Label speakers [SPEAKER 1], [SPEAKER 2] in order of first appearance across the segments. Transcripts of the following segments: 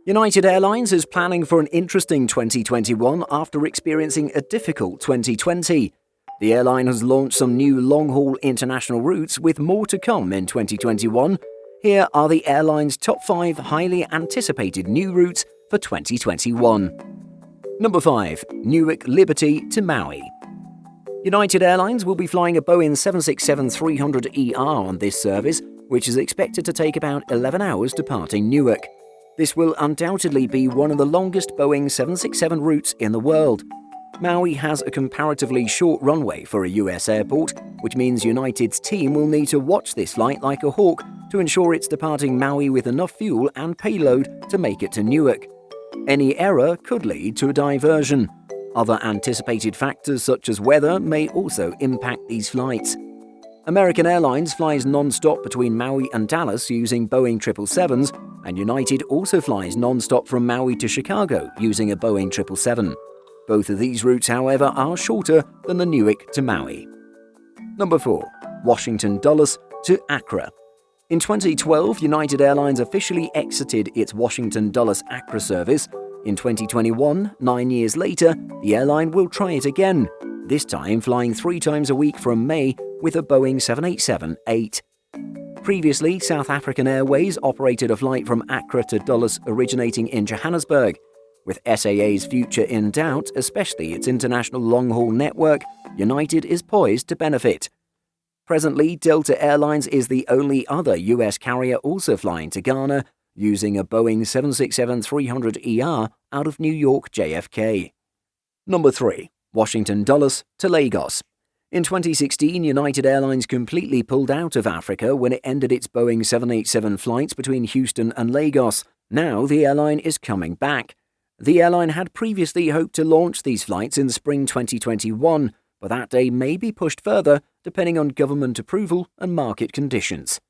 [SPEAKER 1] United Airlines is planning for an interesting 2021 after experiencing a difficult 2020. The airline has launched some new long-haul international routes with more to come in 2021. Here are the airline's top 5 highly anticipated new routes for 2021. Number 5. Newark Liberty to Maui. United Airlines will be flying a Boeing 767-300ER on this service, which is expected to take about 11 hours departing Newark. This will undoubtedly be one of the longest Boeing 767 routes in the world. Maui has a comparatively short runway for a US airport, which means United's team will need to watch this flight like a hawk to ensure it's departing Maui with enough fuel and payload to make it to Newark. Any error could lead to a diversion. Other anticipated factors such as weather may also impact these flights. American Airlines flies non-stop between Maui and Dallas using Boeing 777s, and United also flies non-stop from Maui to Chicago using a Boeing 777. Both of these routes, however, are shorter than the Newark to Maui. Number 4. Washington Dulles to Accra. In 2012, United Airlines officially exited its Washington Dulles-Accra service. In 2021, 9 years later, the airline will try it again, this time flying 3 times a week from May with a Boeing 787-8. Previously, South African Airways operated a flight from Accra to Dulles originating in Johannesburg. With SAA's future in doubt, especially its international long-haul network, United is poised to benefit. Presently, Delta Airlines is the only other US carrier also flying to Ghana, using a Boeing 767-300ER out of New York JFK. Number 3. Washington Dulles to Lagos. In 2016, United Airlines completely pulled out of Africa when it ended its Boeing 787 flights between Houston and Lagos. Now the airline is coming back. The airline had previously hoped to launch these flights in spring 2021, but that day may be pushed further depending on government approval and market conditions.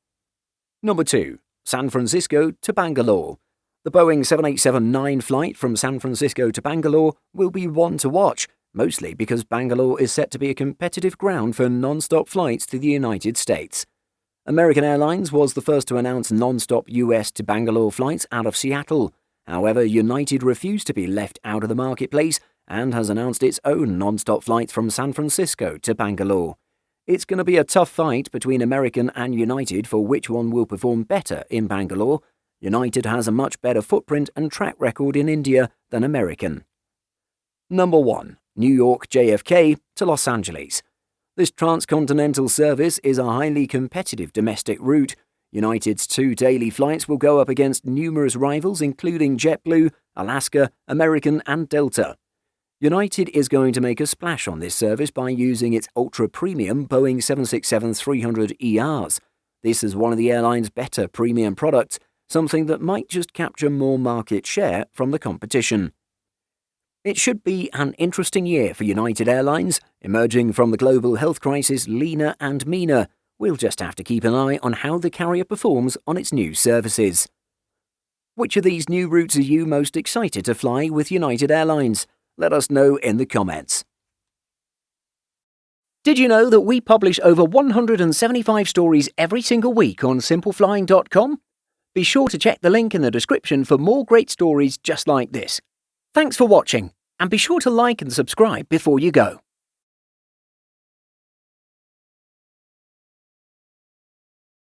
[SPEAKER 1] Number 2. San Francisco to Bangalore. The Boeing 787-9 flight from San Francisco to Bangalore will be one to watch, mostly because Bangalore is set to be a competitive ground for non-stop flights to the United States. American Airlines was the first to announce non-stop US to Bangalore flights out of Seattle. However, United refused to be left out of the marketplace and has announced its own non-stop flights from San Francisco to Bangalore. It's going to be a tough fight between American and United for which one will perform better in Bangalore. United has a much better footprint and track record in India than American. Number 1. New York JFK to Los Angeles. This transcontinental service is a highly competitive domestic route. United's 2 daily flights will go up against numerous rivals including JetBlue, Alaska, American and Delta. United is going to make a splash on this service by using its ultra-premium Boeing 767-300ERs. This is one of the airline's better premium products, something that might just capture more market share from the competition. It should be an interesting year for United Airlines, emerging from the global health crisis leaner and meaner. We'll just have to keep an eye on how the carrier performs on its new services. Which of these new routes are you most excited to fly with United Airlines? Let us know in the comments. Did you know that we publish over 175 stories every single week on simpleflying.com? Be sure to check the link in the description for more great stories just like this. Thanks for watching, and be sure to like and subscribe before you go.